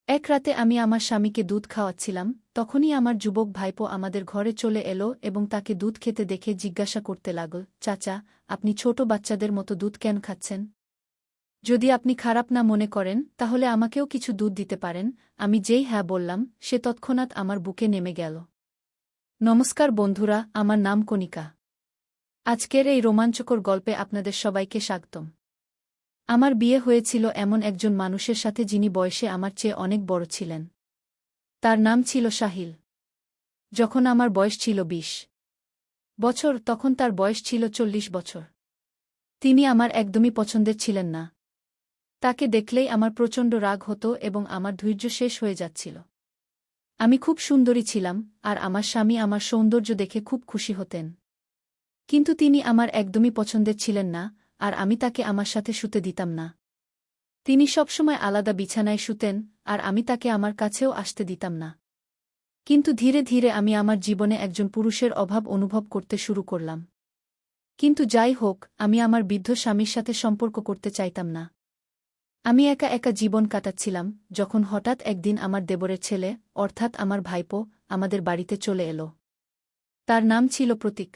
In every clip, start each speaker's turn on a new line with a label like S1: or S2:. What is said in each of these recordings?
S1: এক রাতে আমি আমার স্বামীকে দুধ খাওয়াচ্ছিলাম, তখনই আমার যুবক ভাইপো আমাদের ঘরে চলে এলো এবং তাকে দুধ খেতে দেখে জিজ্ঞাসা করতে লাগল, চাচা, আপনি ছোট বাচ্চাদের মতো দুধ কেন খাচ্ছেন? যদি আপনি খারাপ না মনে করেন তাহলে আমাকেও কিছু দুধ দিতে পারেন। আমি যেই হ্যাঁ বললাম, সে তৎক্ষণাৎ আমার বুকে নেমে গেল। নমস্কার বন্ধুরা, আমার নাম কণিকা। আজকের এই রোমাঞ্চকর গল্পে আপনাদের সবাইকে স্বাগতম। আমার বিয়ে হয়েছিল এমন একজন মানুষের সাথে যিনি বয়সে আমার চেয়ে অনেক বড় ছিলেন। তার নাম ছিল সাহিল। যখন আমার বয়স ছিল ২০ বছর, তখন তার বয়স ছিল ৪০ বছর। তিনি আমার একদমই পছন্দের ছিলেন না। তাকে দেখলেই আমার প্রচণ্ড রাগ হতো এবং আমার ধৈর্য শেষ হয়ে যাচ্ছিল। আমি খুব সুন্দরী ছিলাম, আর আমার স্বামী আমার সৌন্দর্য দেখে খুব খুশি হতেন। কিন্তু তিনি আমার একদমই পছন্দের ছিলেন না, আর আমি তাকে আমার সাথে শুতে দিতাম না। তিনি সবসময় আলাদা বিছানায় শুতেন, আর আমি তাকে আমার কাছেও আসতে দিতাম না। কিন্তু ধীরে ধীরে আমি আমার জীবনে একজন পুরুষের অভাব অনুভব করতে শুরু করলাম। কিন্তু যাই হোক, আমি আমার বৃদ্ধ স্বামীর সাথে সম্পর্ক করতে চাইতাম না। আমি একা একা জীবন কাটাচ্ছিলাম, যখন হঠাৎ একদিন আমার দেবরের ছেলে, অর্থাৎ আমার ভাইপো, আমাদের বাড়িতে চলে এলো। তার নাম ছিল প্রতীক।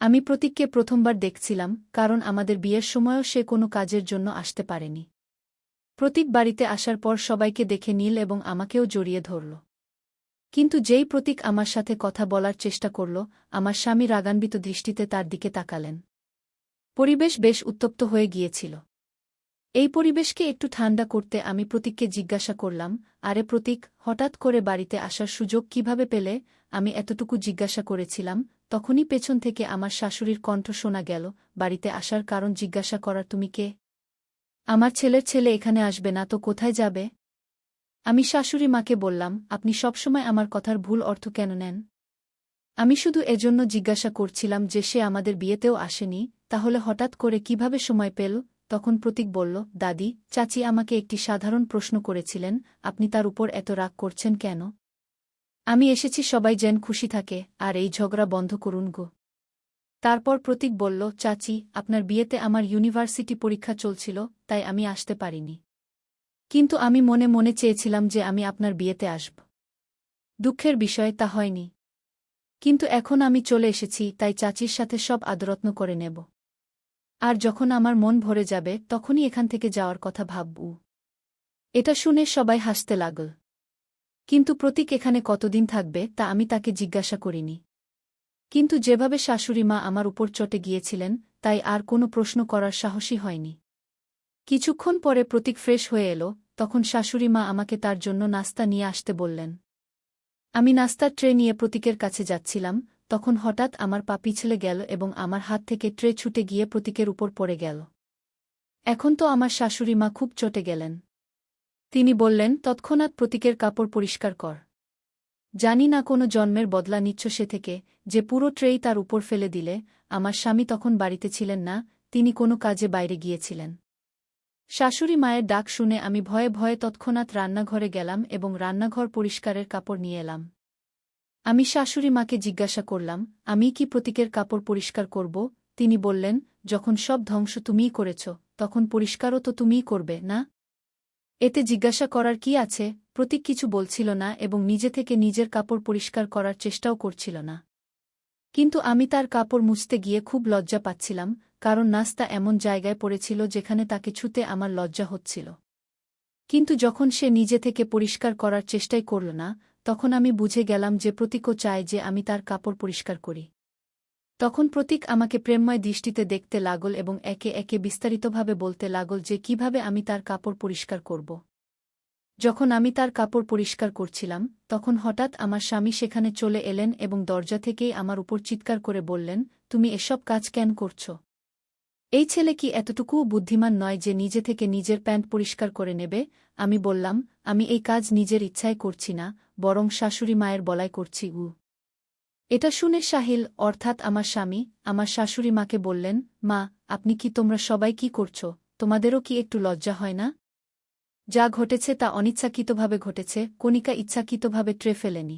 S1: আমি প্রতীককে প্রথমবার দেখছিলাম, কারণ আমাদের বিয়ের সময়ও সে কোনো কাজের জন্য আসতে পারেনি। প্রতীক বাড়িতে আসার পর সবাইকে দেখে নীল এবং আমাকেও জড়িয়ে ধরল। কিন্তু যেই প্রতীক আমার সাথে কথা বলার চেষ্টা করল, আমার স্বামী রাগান্বিত দৃষ্টিতে তার দিকে তাকালেন। পরিবেশ বেশ উত্তপ্ত হয়ে গিয়েছিল। এই পরিবেশকে একটু ঠান্ডা করতে আমি প্রতীককে জিজ্ঞাসা করলাম, আরে প্রতীক, হঠাৎ করে বাড়িতে আসার সুযোগ কিভাবে পেলে? আমি এতটুকু জিজ্ঞাসা করেছিলাম, তখনই পেছন থেকে আমার শাশুড়ির কণ্ঠ শোনা গেল, বাড়িতে আসার কারণ জিজ্ঞাসা করার তুমি কে? আমার ছেলের ছেলে এখানে আসবে না তো কোথায় যাবে? আমি শাশুড়ি মাকে বললাম, আপনি সবসময় আমার কথার ভুল অর্থ কেন নেন? আমি শুধু এজন্য জিজ্ঞাসা করছিলাম যে সে আমাদের বিয়েতেও আসেনি, তাহলে হঠাৎ করে কিভাবে সময় পেল? তখন প্রতীক বলল, দাদি, চাচি আমাকে একটি সাধারণ প্রশ্ন করেছিলেন, আপনি তার উপর এত রাগ করছেন কেন? আমি এসেছি সবাই যেন খুশি থাকে, আর এই ঝগড়া বন্ধ করুন গো। তারপর প্রতীক বলল, চাচি, আপনার বিয়েতে আমার ইউনিভার্সিটি পরীক্ষা চলছিল, তাই আমি আসতে পারিনি। কিন্তু আমি মনে মনে চেয়েছিলাম যে আমি আপনার বিয়েতে আসব। দুঃখের বিষয় তা হয়নি। কিন্তু এখন আমি চলে এসেছি, তাই চাচির সাথে সব আদরত্ন করে নেব। আর যখন আমার মন ভরে যাবে তখনই এখান থেকে যাওয়ার কথা ভাবব। এটা শুনে সবাই হাসতে লাগল। কিন্তু প্রতীক এখানে কতদিন থাকবে তা আমি তাকে জিজ্ঞাসা করিনি। কিন্তু যেভাবে শাশুড়ি মা আমার উপর চটে গিয়েছিলেন, তাই আর কোনো প্রশ্ন করার সাহসই হয়নি। কিছুক্ষণ পরে প্রতীক ফ্রেশ হয়ে এলো, তখন শাশুড়ি মা আমাকে তার জন্য নাস্তা নিয়ে আসতে বললেন। আমি নাস্তার ট্রে নিয়ে প্রতীকের কাছে যাচ্ছিলাম, তখন হঠাৎ আমার পা পিছলে গেল এবং আমার হাত থেকে ট্রে ছুটে গিয়ে প্রতীকের উপর পড়ে গেল। এখন তো আমার শাশুড়ি মা খুব চটে গেলেন। তিনি বললেন, তৎক্ষণাৎ প্রতীকের কাপড় পরিষ্কার কর। জানি না কোনো জন্মের বদলা নিচ্ছ সে থেকে, যে পুরো ট্রেই তার উপর ফেলে দিলে। আমার স্বামী তখন বাড়িতে ছিলেন না, তিনি কোনো কাজে বাইরে গিয়েছিলেন। শাশুড়ি মায়ের ডাক শুনে আমি ভয়ে ভয়ে তৎক্ষণাৎ রান্নাঘরে গেলাম এবং রান্নাঘর পরিষ্কারের কাপড় নিয়ে এলাম। আমি শাশুড়ি মাকে জিজ্ঞাসা করলাম, আমি কি প্রতীকের কাপড় পরিষ্কার করব? তিনি বললেন, যখন সব ধ্বংস তুমিই করেছ, তখন পরিষ্কারও তো তুমিই করবে, না? এতে জিজ্ঞাসা করার কি আছে? প্রতীক কিছু বলছিল না এবং নিজে থেকে নিজের কাপড় পরিষ্কার করার চেষ্টাও করছিল না। কিন্তু আমি তার কাপড় মুছতে গিয়ে খুব লজ্জা পাচ্ছিলাম, কারণ নাস্তা এমন জায়গায় পড়েছিল যেখানে তাকে ছুঁতে আমার লজ্জা হচ্ছিল। কিন্তু যখন সে নিজে থেকে পরিষ্কার করার চেষ্টাই করল না, তখন আমি বুঝে গেলাম যে প্রতীকও চায় যে আমি তার কাপড় পরিষ্কার করি। তখন প্রতীক আমাকে প্রেমময় দৃষ্টিতে দেখতে লাগল এবং একে একে বিস্তারিতভাবে বলতে লাগল যে কিভাবে আমি তার কাপড় পরিষ্কার করব। যখন আমি তার কাপড় পরিষ্কার করছিলাম, তখন হঠাৎ আমার স্বামী সেখানে চলে এলেন এবং দরজা থেকেই আমার উপর চিৎকার করে বললেন, তুমি এসব কাজ কেন করছ? এই ছেলে কি এতটুকুও বুদ্ধিমান নয় যে নিজে থেকে নিজের প্যান্ট পরিষ্কার করে নেবে? আমি বললাম, আমি এই কাজ নিজের ইচ্ছায় করছি না, বরং শাশুড়ি মায়ের বলায় করছি। এটা শুনে সাহিল, অর্থাৎ আমার স্বামী, আমার শাশুড়ি মাকে বললেন, মা, আপনি কি, তোমরা সবাই কি করছ? তোমাদেরও কি একটু লজ্জা হয় না? যা ঘটেছে তা অনিচ্ছাকৃতভাবে ঘটেছে, কণিকা ইচ্ছাকৃতভাবে ট্রে ফেলেনি।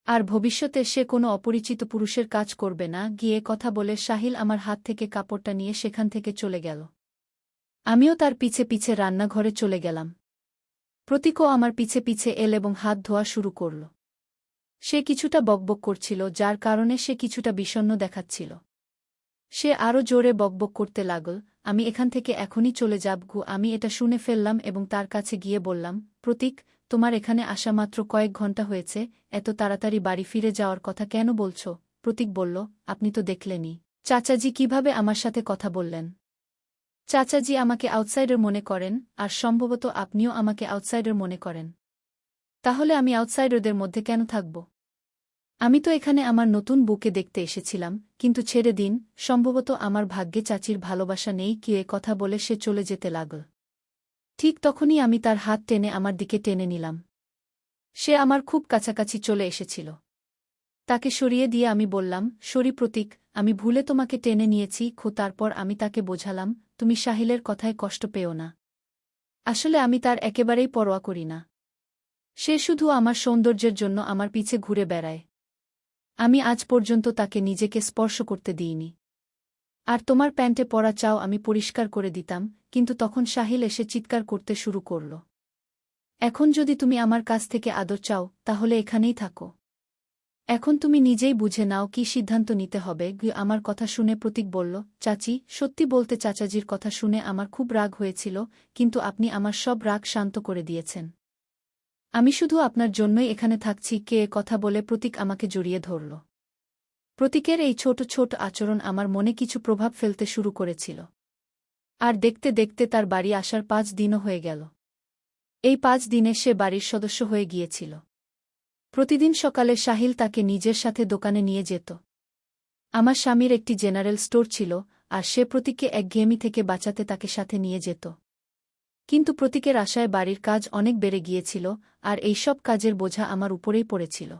S1: আর ভবিষ্যতে সে কোনো অপরিচিত পুরুষের কাজ করবে না। গিয়ে কথা বলে সাহিল আমার হাত থেকে কাপড়টা নিয়ে সেখান থেকে চলে গেল। আমিও তার পিছে পিছে রান্নাঘরে চলে গেলাম। প্রতীকও আমার পিছে পিছে এল এবং হাত ধোয়া শুরু করল। সে কিছুটা বকবক করছিল, যার কারণে সে কিছুটা বিষণ্ণ দেখাচ্ছিল। সে আরও জোরে বকবক করতে লাগল, আমি এখান থেকে এখনই চলে যাব। আমি এটা শুনে ফেললাম এবং তার কাছে গিয়ে বললাম, প্রতীক, তোমার এখানে আসা মাত্র কয়েক ঘন্টা হয়েছে, এত তাড়াতাড়ি বাড়ি ফিরে যাওয়ার কথা কেন বলছ? প্রতীক বলল, আপনি তো দেখলেনই চাচাজি কিভাবে আমার সাথে কথা বললেন। চাচাজি আমাকে আউটসাইডার মনে করেন, আর সম্ভবত আপনিও আমাকে আউটসাইডার মনে করেন। তাহলে আমি আউটসাইডারদের মধ্যে কেন থাকব? আমি তো এখানে আমার নতুন বউকে দেখতে এসেছিলাম, কিন্তু ছেড়ে দিন, সম্ভবত আমার ভাগ্যে চাচির ভালোবাসা নেই। কি এ কথা বলে সে চলে যেতে লাগল। ঠিক তখনই আমি তার হাত টেনে আমার দিকে টেনে নিলাম। সে আমার খুব কাছাকাছি চলে এসেছিল। তাকে সরিয়ে দিয়ে আমি বললাম, সরি প্রতীক, আমি ভুলে তোমাকে টেনে নিয়েছি। তারপর আমি তাকে বোঝালাম, তুমি সাহিলের কথায় কষ্ট পেও না। আসলে আমি তার একেবারেই পরোয়া করি না। সে শুধু আমার সৌন্দর্যের জন্য আমার পিছে ঘুরে বেড়ায়। আমি আজ পর্যন্ত তাকে নিজেকে স্পর্শ করতে দিইনি। আর তোমার প্যান্টে পরা চাও আমি পরিষ্কার করে দিতাম, কিন্তু তখন সাহিল এসে চিৎকার করতে শুরু করল। এখন যদি তুমি আমার কাছ থেকে আদর চাও, তাহলে এখানেই থাকো। এখন তুমি নিজেই বুঝে নাও কি সিদ্ধান্ত নিতে হবে। আমার কথা শুনে প্রতীক বলল, চাচি, সত্যি বলতে চাচাজির কথা শুনে আমার খুব রাগ হয়েছিল, কিন্তু আপনি আমার সব রাগ শান্ত করে দিয়েছেন। আমি শুধু আপনার জন্যই এখানে থাকছি। কে এ কথা বলে প্রতীক আমাকে জড়িয়ে ধরল। প্রতীকের এই ছোট ছোট আচরণ আমার মনে কিছু প্রভাব ফেলতে শুরু করেছিল। আর দেখতে দেখতে তার বাড়ি আসার 5 দিনও হয়ে গেল। এই 5 দিনে সে বাড়ির সদস্য হয়ে গিয়েছিল। প্রতিদিন সকালে সাহিল তাকে নিজের সাথে দোকানে নিয়ে যেত। আমার স্বামীর একটি জেনারেল স্টোর ছিল, আর সে প্রতীককে একঘেয়েমি থেকে বাঁচাতে তাকে সাথে নিয়ে যেত। কিন্তু প্রতীকের আশায় বাড়ির কাজ অনেক বেড়ে গিয়েছিল, আর এই সব কাজের বোঝা আমার উপরেই পড়েছিল।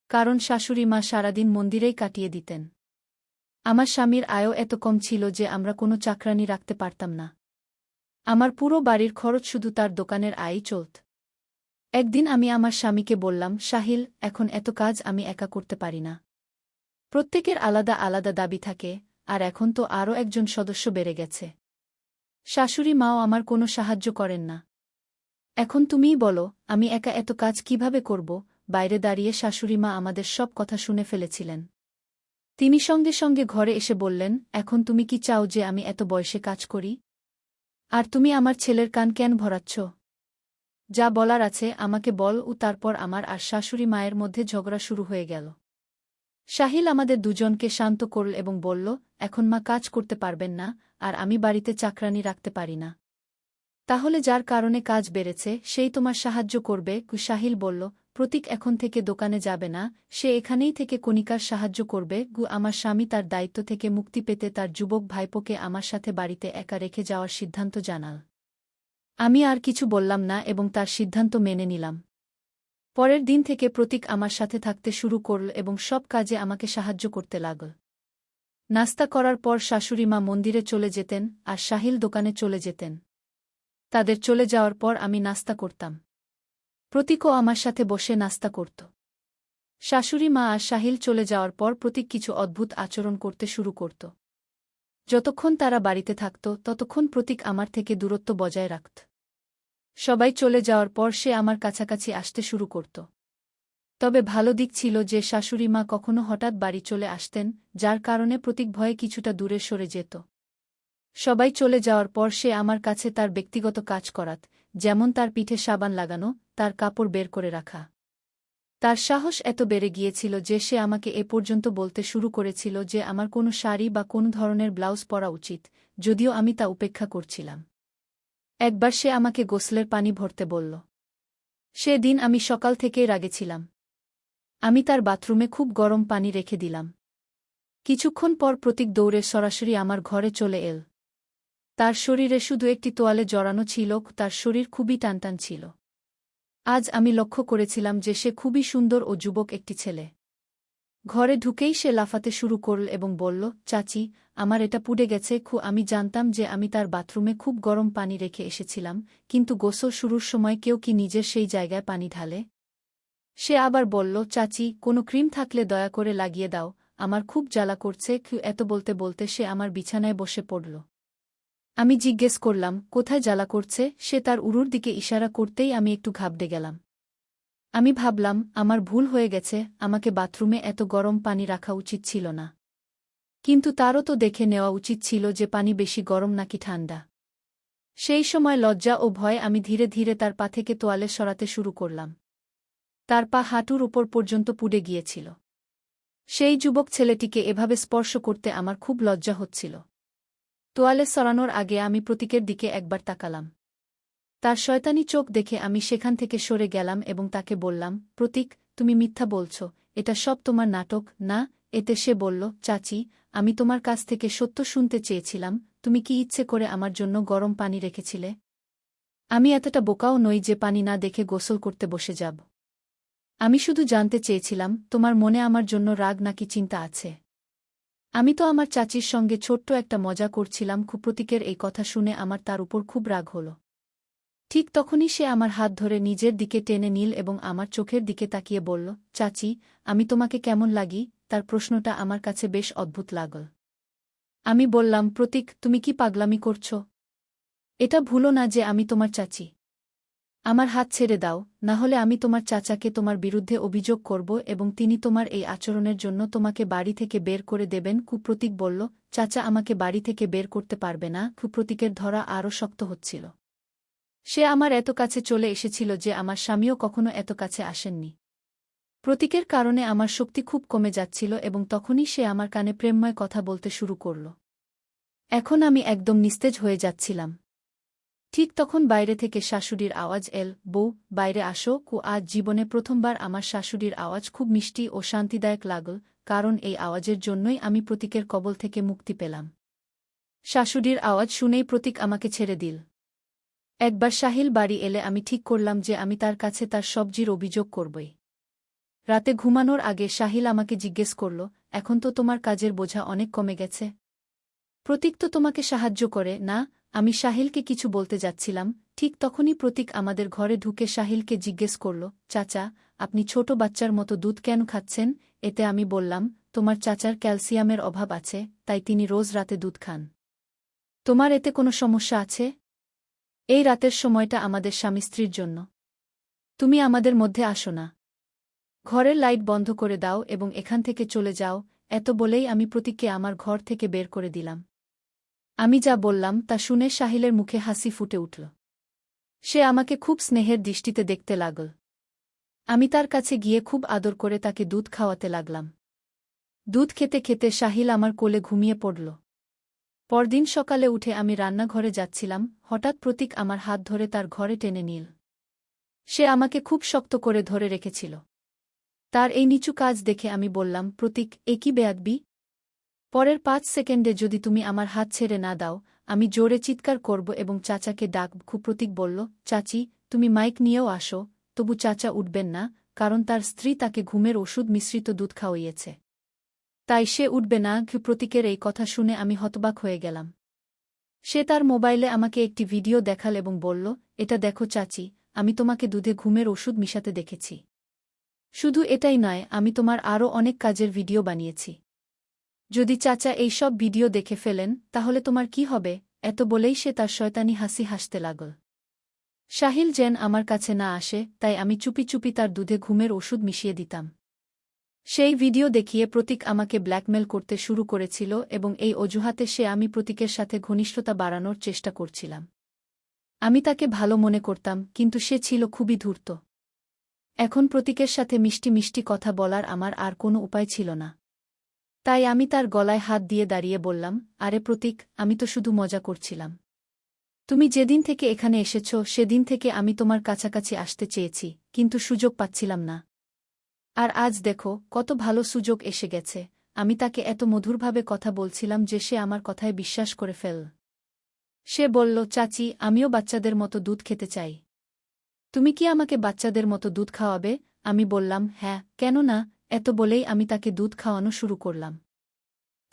S1: কারণ শাশুড়ি মা সারাদিন মন্দিরেই কাটিয়ে দিতেন। আমার স্বামীর আয়ও এত কম ছিল যে আমরা কোনো চাকরানি রাখতে পারতাম না। আমার পুরো বাড়ির খরচ শুধু তার দোকানের আয়ই চলত। একদিন আমি আমার স্বামীকে বললাম, সাহিল, এখন এত কাজ আমি একা করতে পারি না। প্রত্যেকের আলাদা আলাদা দাবি থাকে, আর এখন তো আরও একজন সদস্য বেড়ে গেছে। শাশুড়ি মাও আমার কোনো সাহায্য করেন না। এখন তুমিই বলো, আমি একা এত কাজ কিভাবে করব? বাইরে দাঁড়িয়ে শাশুড়ি মা আমাদের সব কথা শুনে ফেলেছিলেন। তিনি সঙ্গে সঙ্গে ঘরে এসে বললেন, এখন তুমি কি চাও যে আমি এত বয়সে কাজ করি? আর তুমি আমার ছেলের কান কেন ভরাচ্ছ? যা বলার আছে আমাকে বল। তারপর আমার আর শাশুড়ি মায়ের মধ্যে ঝগড়া শুরু হয়ে গেল। সাহিল আমাদের দুজনকে শান্ত করল এবং বলল, এখন মা কাজ করতে পারবেন না, আর আমি বাড়িতে চাকরানি রাখতে পারি না। তাহলে যার কারণে কাজ বেড়েছে সেই তোমার সাহায্য করবে। সাহিল বলল, প্রতীক এখন থেকে দোকানে যাবে না, সে এখানেই থেকে কণিকার সাহায্য করবে। আমার স্বামী তার দায়িত্ব থেকে মুক্তি পেতে তার যুবক ভাইপোকে আমার সাথে বাড়িতে একা রেখে যাওয়ার সিদ্ধান্ত জানাল। আমি আর কিছু বললাম না এবং তার সিদ্ধান্ত মেনে নিলাম। পরের দিন থেকে প্রতীক আমার সাথে থাকতে শুরু করল এবং সব কাজে আমাকে সাহায্য করতে লাগল। নাস্তা করার পর শাশুড়ি মা মন্দিরে চলে যেতেন, আর সাহিল দোকানে চলে যেতেন। তাদের চলে যাওয়ার পর আমি নাস্তা করতাম। প্রতীকও আমার সাথে বসে নাস্তা করত। শাশুড়ি মা আর সাহিল চলে যাওয়ার পর প্রতীক কিছু অদ্ভুত আচরণ করতে শুরু করত। যতক্ষণ তারা বাড়িতে থাকত ততক্ষণ প্রতীক আমার থেকে দূরত্ব বজায় রাখত। সবাই চলে যাওয়ার পর সে আমার কাছাকাছি আসতে শুরু করত। তবে ভালো দিক ছিল যে শাশুড়ি মা কখনো হঠাৎ বাড়ি চলে আসতেন, যার কারণে প্রতীক ভয়ে কিছুটা দূরে সরে যেত। সবাই চলে যাওয়ার পর সে আমার কাছে তার ব্যক্তিগত কাজ করাত, যেমন তার পিঠে সাবান লাগানো, তার কাপড় বের করে রাখা। তার সাহস এত বেড়ে গিয়েছিল যে সে আমাকে এ পর্যন্ত বলতে শুরু করেছিল যে আমার কোনো শাড়ি বা কোনো ধরনের ব্লাউজ পরা উচিত, যদিও আমি তা উপেক্ষা করছিলাম। একবার সে আমাকে গোসলের পানি ভরতে বলল। সে দিন আমি সকাল থেকেই রাগে ছিলাম। আমি তার বাথরুমে খুব গরম পানি রেখে দিলাম। কিছুক্ষণ পর প্রতীক দৌড়ে সরাসরি আমার ঘরে চলে এল। তার শরীরে শুধু একটি তোয়ালে জড়ানো ছিল, তার শরীর খুবই টানটান ছিল। আজ আমি লক্ষ্য করেছিলাম যে সে খুবই সুন্দর ও যুবক একটি ছেলে। ঘরে ঢুকেই সে লাফাতে শুরু করল এবং বলল, চাচি, আমার এটা পুড়ে গেছে। আমি জানতাম যে আমি তার বাথরুমে খুব গরম পানি রেখে এসেছিলাম, কিন্তু গোসল শুরুর সময় কেউ কি নিজের সেই জায়গায় পানি ঢালে? সে আবার বলল, চাচি, কোনো ক্রিম থাকলে দয়া করে লাগিয়ে দাও, আমার খুব জ্বালা করছে। এত বলতে বলতে সে আমার বিছানায় বসে পড়ল। আমি জিজ্ঞেস করলাম, কোথায় জ্বালা করছে? সে তার উরুর দিকে ইশারা করতেই আমি একটু ঘাবড়ে গেলাম। আমি ভাবলাম, আমার ভুল হয়ে গেছে, আমাকে বাথরুমে এত গরম পানি রাখা উচিত ছিল না। কিন্তু তারও তো দেখে নেওয়া উচিত ছিল যে পানি বেশি গরম নাকি ঠান্ডা। সেই সময় লজ্জা ও ভয়ে আমি ধীরে ধীরে তার পা থেকে তোয়ালে সরাতে শুরু করলাম। তার পা হাঁটুর উপর পর্যন্ত পুড়ে গিয়েছিল। সেই যুবক ছেলেটিকে এভাবে স্পর্শ করতে আমার খুব লজ্জা হচ্ছিল। তোয়ালে সরানোর আগে আমি প্রতীকের দিকে একবার তাকালাম। তার শয়তানি চোখ দেখে আমি সেখান থেকে সরে গেলাম এবং তাকে বললাম, প্রতীক, তুমি মিথ্যা বলছ, এটা সব তোমার নাটক, না? এতে সে বলল, চাচি, আমি তোমার কাছ থেকে সত্য শুনতে চেয়েছিলাম, তুমি কি ইচ্ছে করে আমার জন্য গরম পানি রেখেছিলে? আমি এতটা বোকাও নই যে পানি না দেখে গোসল করতে বসে যাব। আমি শুধু জানতে চেয়েছিলাম, তোমার মনে আমার জন্য রাগ নাকি চিন্তা আছে। আমি তো আমার চাচির সঙ্গে ছোট্ট একটা মজা করছিলাম। প্রতীকের এই কথা শুনে আমার তার উপর খুব রাগ হল। ঠিক তখনই সে আমার হাত ধরে নিজের দিকে টেনে নিল এবং আমার চোখের দিকে তাকিয়ে বলল, চাচি, আমি তোমাকে কেমন লাগি? তার প্রশ্নটা আমার কাছে বেশ অদ্ভুত লাগল। আমি বললাম, প্রতীক, তুমি কি পাগলামি করছ? এটা ভুলো না যে আমি তোমার চাচি। আমার হাত ছেড়ে দাও, না হলে আমি তোমার চাচাকে তোমার বিরুদ্ধে অভিযোগ করব এবং তিনি তোমার এই আচরণের জন্য তোমাকে বাড়ি থেকে বের করে দেবেন। প্রতীক বলল, চাচা আমাকে বাড়ি থেকে বের করতে পারবে না। প্রতীকের ধরা আরও শক্ত হচ্ছিল। সে আমার এত কাছে চলে এসেছিল যে আমার স্বামীও কখনো এত কাছে আসেননি। প্রতীকের কারণে আমার শক্তি খুব কমে যাচ্ছিল এবং তখনই সে আমার কানে প্রেমময় কথা বলতে শুরু করল। এখন আমি একদম নিস্তেজ হয়ে যাচ্ছিলাম। ঠিক তখন বাইরে থেকে শাশুড়ির আওয়াজ এল, বউ, বাইরে আসো। আজ জীবনে প্রথমবার আমার শাশুড়ির আওয়াজ খুব মিষ্টি ও শান্তিদায়ক লাগল, কারণ এই আওয়াজের জন্যই আমি প্রতীকের কবল থেকে মুক্তি পেলাম। শাশুড়ির আওয়াজ শুনেই প্রতীক আমাকে ছেড়ে দিল। একবার সাহিল বাড়ি এলে আমি ঠিক করলাম যে আমি তার কাছে তার সবজির অভিযোগ করবই। রাতে ঘুমানোর আগে সাহিল আমাকে জিজ্ঞেস করল, এখন তো তোমার কাজের বোঝা অনেক কমে গেছে। প্রতীক তো তোমাকে সাহায্য করে না? আমি সাহিলকে কিছু বলতে যাচ্ছিলাম, ঠিক তখনই প্রতীক আমাদের ঘরে ঢুকে সাহিলকে জিজ্ঞেস করল, চাচা, আপনি ছোট বাচ্চার মতো দুধ কেন খাচ্ছেন? এতে আমি বললাম, তোমার চাচার ক্যালসিয়ামের অভাব আছে, তাই তিনি রোজ রাতে দুধ খান। তোমার এতে কোনো সমস্যা আছে? এই রাতের সময়টা আমাদের স্বামী স্ত্রীর জন্য। তুমি আমাদের মধ্যে আসো না। ঘরের লাইট বন্ধ করে দাও এবং এখান থেকে চলে যাও। এত বলেই আমি প্রতীককে আমার ঘর থেকে বের করে দিলাম। আমি যা বললাম তা শুনে সাহিলের মুখে হাসি ফুটে উঠল। সে আমাকে খুব স্নেহের দৃষ্টিতে দেখতে লাগল। আমি তার কাছে গিয়ে খুব আদর করে তাকে দুধ খাওয়াতে লাগলাম। দুধ খেতে খেতে সাহিল আমার কোলে ঘুমিয়ে পড়ল। পরদিন সকালে উঠে আমি রান্নাঘরে যাচ্ছিলাম, হঠাৎ প্রতীক আমার হাত ধরে তার ঘরে টেনে নিল। সে আমাকে খুব শক্ত করে ধরে রেখেছিল। তার এই নিচু কাজ দেখে আমি বললাম, প্রতীক, এ কি বেয়াদবি? পরের 5 সেকেন্ডে যদি তুমি আমার হাত ছেড়ে না দাও, আমি জোরে চিৎকার করব এবং চাচাকে ডাকব। প্রতীক বলল, চাচি, তুমি মাইক নিয়েও আসো। তবু চাচা উঠবেন না, কারণ তার স্ত্রী তাকে ঘুমের ওষুধ মিশ্রিত দুধ খাওয়িয়েছে। তাই সে উঠবে না। প্রতীকের এই কথা শুনে আমি হতবাক হয়ে গেলাম। সে তার মোবাইলে আমাকে একটি ভিডিও দেখাল এবং বলল, এটা দেখো চাচি, আমি তোমাকে দুধে ঘুমের ওষুধ মিশাতে দেখেছি। শুধু এটাই নয়, আমি তোমার আরও অনেক কাজের ভিডিও বানিয়েছি। যদি চাচা এই সব ভিডিও দেখে ফেলেন, তাহলে তোমার কি হবে? এত বলেই সে তার শয়তানি হাসি হাসতে লাগল। সাহিল যেন আমার কাছে না আসে, তাই আমি চুপি চুপি তার দুধে ঘুমের ওষুধ মিশিয়ে দিতাম। সেই ভিডিও দেখিয়ে প্রতীক আমাকে ব্ল্যাকমেল করতে শুরু করেছিল এবং এই অজুহাতে আমি প্রতীকের সাথে ঘনিষ্ঠতা বাড়ানোর চেষ্টা করছিলাম। আমি তাকে ভালো মনে করতাম, কিন্তু সে ছিল খুবই ধূর্ত। এখন প্রতীকের সাথে মিষ্টি মিষ্টি কথা বলার আমার আর কোনো উপায় ছিল না। তাই আমি তার গলায় হাত দিয়ে দাঁড়িয়ে বললাম, আরে প্রতীক, আমি তো শুধু মজা করছিলাম। তুমি যেদিন থেকে এখানে এসেছ সেদিন থেকে আমি তোমার কাছাকাছি আসতে চেয়েছি, কিন্তু সুযোগ পাচ্ছিলাম না। আর আজ দেখো, কত ভালো সুযোগ এসে গেছে। আমি তাকে এত মধুরভাবে কথা বলছিলাম যে সে আমার কথায় বিশ্বাস করে ফেল। সে বলল, চাচি, আমিও বাচ্চাদের মতো দুধ খেতে চাই। তুমি কি আমাকে বাচ্চাদের মতো দুধ খাওয়াবে? আমি বললাম, হ্যাঁ, কেন না। এত বলেই আমি তাকে দুধ খাওয়ানো শুরু করলাম।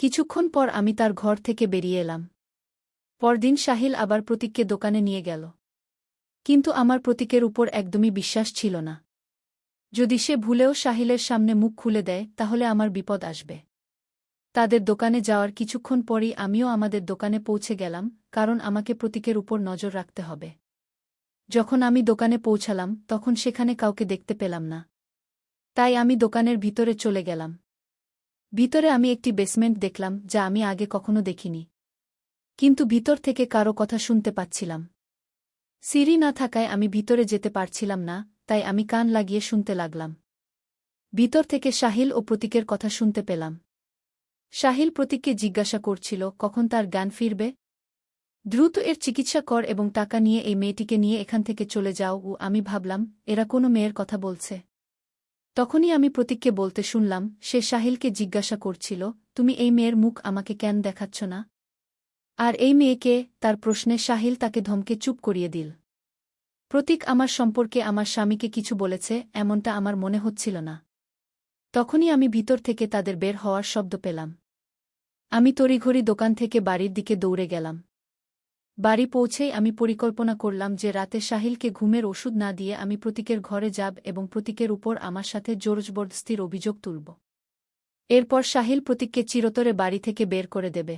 S1: কিছুক্ষণ পর আমি তার ঘর থেকে বেরিয়ে এলাম। পরদিন সাহিল আবার প্রতীককে দোকানে নিয়ে গেল। কিন্তু আমার প্রতীকের উপর একদমই বিশ্বাস ছিল না। যদি সে ভুলেও সাহিলের সামনে মুখ খুলে দেয়, তাহলে আমার বিপদ আসবে। তাদের দোকানে যাওয়ার কিছুক্ষণ পরই আমিও আমাদের দোকানে পৌঁছে গেলাম। কারণ আমাকে প্রতীকের উপর নজর রাখতে হবে। যখন আমি দোকানে পৌঁছালাম তখন সেখানে কাউকে দেখতে পেলাম না। তাই আমি দোকানের ভিতরে চলে গেলাম। ভিতরে আমি একটি বেসমেন্ট দেখলাম যা আমি আগে কখনো দেখিনি। কিন্তু ভিতর থেকে কারো কথা শুনতে পাচ্ছিলাম। সিঁড়ি না থাকায় আমি ভিতরে যেতে পারছিলাম না, তাই আমি কান লাগিয়ে শুনতে লাগলাম। ভিতর থেকে সাহিল ও প্রতীকের কথা শুনতে পেলাম। সাহিল প্রতীককে জিজ্ঞাসা করছিল কখন তার জ্ঞান ফিরবে। দ্রুত এর চিকিৎসা কর এবং টাকা নিয়ে এই মেয়েটিকে নিয়ে এখান থেকে চলে যাও। ও আমি ভাবলাম এরা কোনো মেয়ের কথা বলছে। তখনই আমি প্রতীককে বলতে শুনলাম সে সাহিলকে জিজ্ঞাসা করছিল, তুমি এই মেয়ের মুখ আমাকে কেন দেখাচ্ছ না? আর এই মেয়েকে? তার প্রশ্নে সাহিল তাকে ধমকে চুপ করিয়ে দিল। প্রতীক আমার সম্পর্কে আমার স্বামীকে কিছু বলেছে এমনটা আমার মনে হচ্ছিল না। তখনই আমি ভিতর থেকে তাদের বের হওয়ার শব্দ পেলাম। আমি তড়িঘড়ি দোকান থেকে বাড়ির দিকে দৌড়ে গেলাম। বাড়ি পৌঁছেই আমি পরিকল্পনা করলাম যে রাতে সাহিলকে ঘুমের ওষুধ না দিয়ে আমি প্রতীকের ঘরে যাব এবং প্রতীকের উপর আমার সাথে জোরজবরদস্তির অভিযোগ তুলব। এরপর সাহিল প্রতীককে চিরতরে বাড়ি থেকে বের করে দেবে।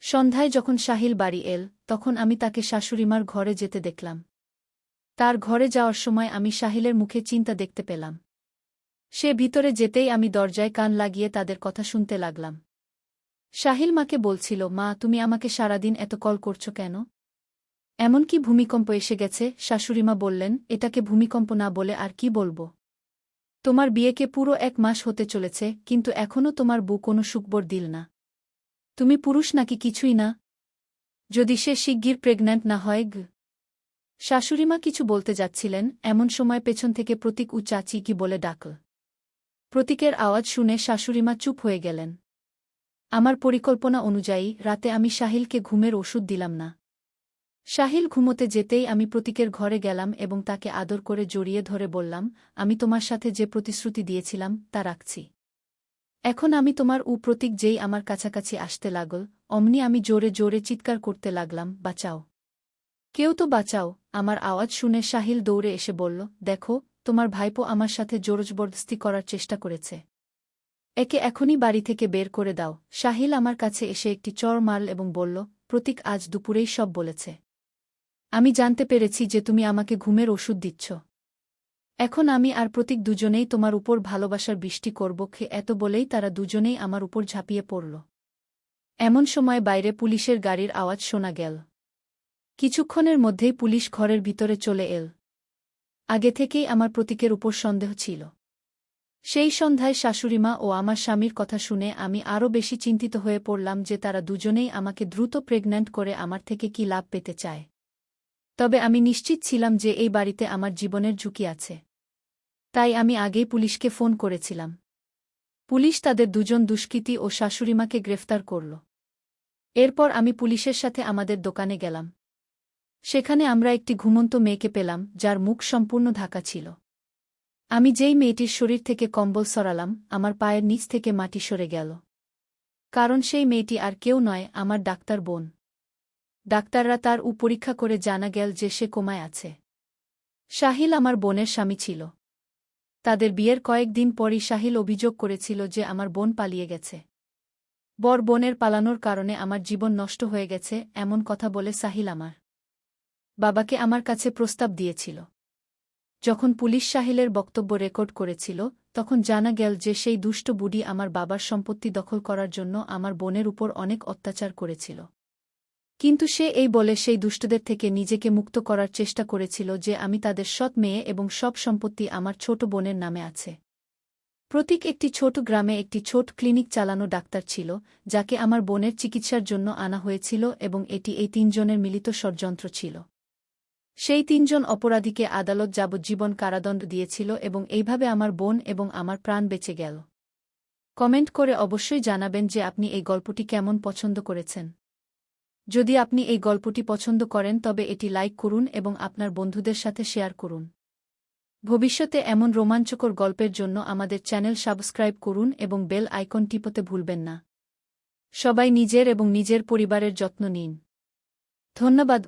S1: সন্ধ্যায় যখন সাহিল বাড়ি এল তখন আমি তাকে শাশুড়িমার ঘরে যেতে দেখলাম। তার ঘরে যাওয়ার সময় আমি সাহিলের মুখে চিন্তা দেখতে পেলাম। সে ভিতরে যেতেই আমি দরজায় কান লাগিয়ে তাদের কথা শুনতে লাগলাম। সাহিল মাকে বলছিল, মা তুমি আমাকে সারাদিন এত কল করছো কেন? এমনকি ভূমিকম্প এসে গেছে। শাশুড়িমা বললেন, এটাকে ভূমিকম্প না বলে আর কি বলবো? তোমার বিয়েকে পুরো 1 মাস হতে চলেছে কিন্তু এখনও তোমার বউ কোনো সুখবর দিল না। তুমি পুরুষ নাকি কিছুই না? যদি সে শিগগির প্রেগন্যান্ট না হয় শাশুড়িমা কিছু বলতে যাচ্ছিলেন এমন সময় পেছন থেকে প্রতীক ও চাচি কি বলে ডাকল। প্রতীকের আওয়াজ শুনে শাশুড়িমা চুপ হয়ে গেলেন। আমার পরিকল্পনা অনুযায়ী রাতে আমি সাহিলকে ঘুমের ওষুধ দিলাম না। সাহিল ঘুমোতে যেতেই আমি প্রতীকের ঘরে গেলাম এবং তাকে আদর করে জড়িয়ে ধরে বললাম, আমি তোমার সাথে যে প্রতিশ্রুতি দিয়েছিলাম তা রাখছি। এখন আমি তোমার। প্রতীক যেই আমার কাছাকাছি আসতে লাগল অমনি আমি জোরে জোরে চিৎকার করতে লাগলাম, বাঁচাও, কেউ তো বাঁচাও। আমার আওয়াজ শুনে সাহিল দৌড়ে এসে বলল, দেখো তোমার ভাইপো আমার সাথে জোরজবরদস্তি করার চেষ্টা করেছে। একে এখনই বাড়ি থেকে বের করে দাও। সাহিল আমার কাছে এসে একটি চড় মারল এবং বলল, প্রতীক আজ দুপুরেই সব বলেছে। আমি জানতে পেরেছি যে তুমি আমাকে ঘুমের ওষুধ দিচ্ছ। এখন আমি আর প্রতীক দুজনেই তোমার উপর ভালোবাসার বৃষ্টি করব। এত বলেই তারা দুজনেই আমার উপর ঝাঁপিয়ে পড়ল। এমন সময় বাইরে পুলিশের গাড়ির আওয়াজ শোনা গেল। কিছুক্ষণের মধ্যেই পুলিশ ঘরের ভিতরে চলে এল। আগে থেকেই আমার প্রতীকের উপর সন্দেহ ছিল। সেই সন্ধ্যায় শাশুড়িমা ও আমার স্বামীর কথা শুনে আমি আরও বেশি চিন্তিত হয়ে পড়লাম যে তারা দুজনেই আমাকে দ্রুত প্রেগন্যান্ট করে আমার থেকে কি লাভ পেতে চায়। তবে আমি নিশ্চিত ছিলাম যে এই বাড়িতে আমার জীবনের ঝুঁকি আছে। তাই আমি আগেই পুলিশকে ফোন করেছিলাম। পুলিশ তাদের দুজন দুষ্কৃতী ও শাশুড়িমাকে গ্রেফতার করল। এরপর আমি পুলিশের সাথে আমাদের দোকানে গেলাম। সেখানে আমরা একটি ঘুমন্ত মেয়েকে পেলাম যার মুখ সম্পূর্ণ ঢাকা ছিল। আমি যেই মেয়েটির শরীর থেকে কম্বল সরালাম আমার পায়ের নিচ থেকে মাটি সরে গেল। কারণ সেই মেয়েটি আর কেউ নয়, আমার ডাক্তার বোন। ডাক্তাররা তার পরীক্ষা করে জানা গেল যে সে কোমায় আছে। সাহিল আমার বোনের স্বামী ছিল। তাদের বিয়ের কয়েকদিন পরই সাহিল অভিযোগ করেছিল যে আমার বোন পালিয়ে গেছে। বর বোনের পালানোর কারণে আমার জীবন নষ্ট হয়ে গেছে এমন কথা বলে সাহিল আমার বাবাকে আমার কাছে প্রস্তাব দিয়েছিল। যখন পুলিশ সাহিলের বক্তব্য রেকর্ড করেছিল তখন জানা গেল যে সেই দুষ্ট বুড়ি আমার বাবার সম্পত্তি দখল করার জন্য আমার বোনের উপর অনেক অত্যাচার করেছিল। কিন্তু সে এই বলে সেই দুষ্টদের থেকে নিজেকে মুক্ত করার চেষ্টা করেছিল যে আমি তাদের সৎ মেয়ে এবং সব সম্পত্তি আমার ছোট বোনের নামে আছে। প্রতীক একটি ছোট গ্রামে একটি ছোট ক্লিনিক চালানো ডাক্তার ছিল যাকে আমার বোনের চিকিৎসার জন্য আনা হয়েছিল এবং এটি এই 3 জনের মিলিত ষড়যন্ত্র ছিল। সেই 3 জন অপরাধীকে আদালত যাবজ্জীবন কারাদণ্ড দিয়েছিল এবং এইভাবে আমার বোন এবং আমার প্রাণ বেঁচে গেল। কমেন্ট করে অবশ্যই জানাবেন যে আপনি এই গল্পটি কেমন পছন্দ করেছেন। যদি আপনি এই গল্পটি পছন্দ করেন তবে এটি লাইক করুন এবং আপনার বন্ধুদের সাথে শেয়ার করুন। ভবিষ্যতে এমন রোমাঞ্চকর গল্পের জন্য আমাদের চ্যানেল সাবস্ক্রাইব করুন এবং বেল আইকন টিপতে ভুলবেন না। সবাই নিজের এবং নিজের পরিবারের যত্ন নিন। ধন্যবাদ।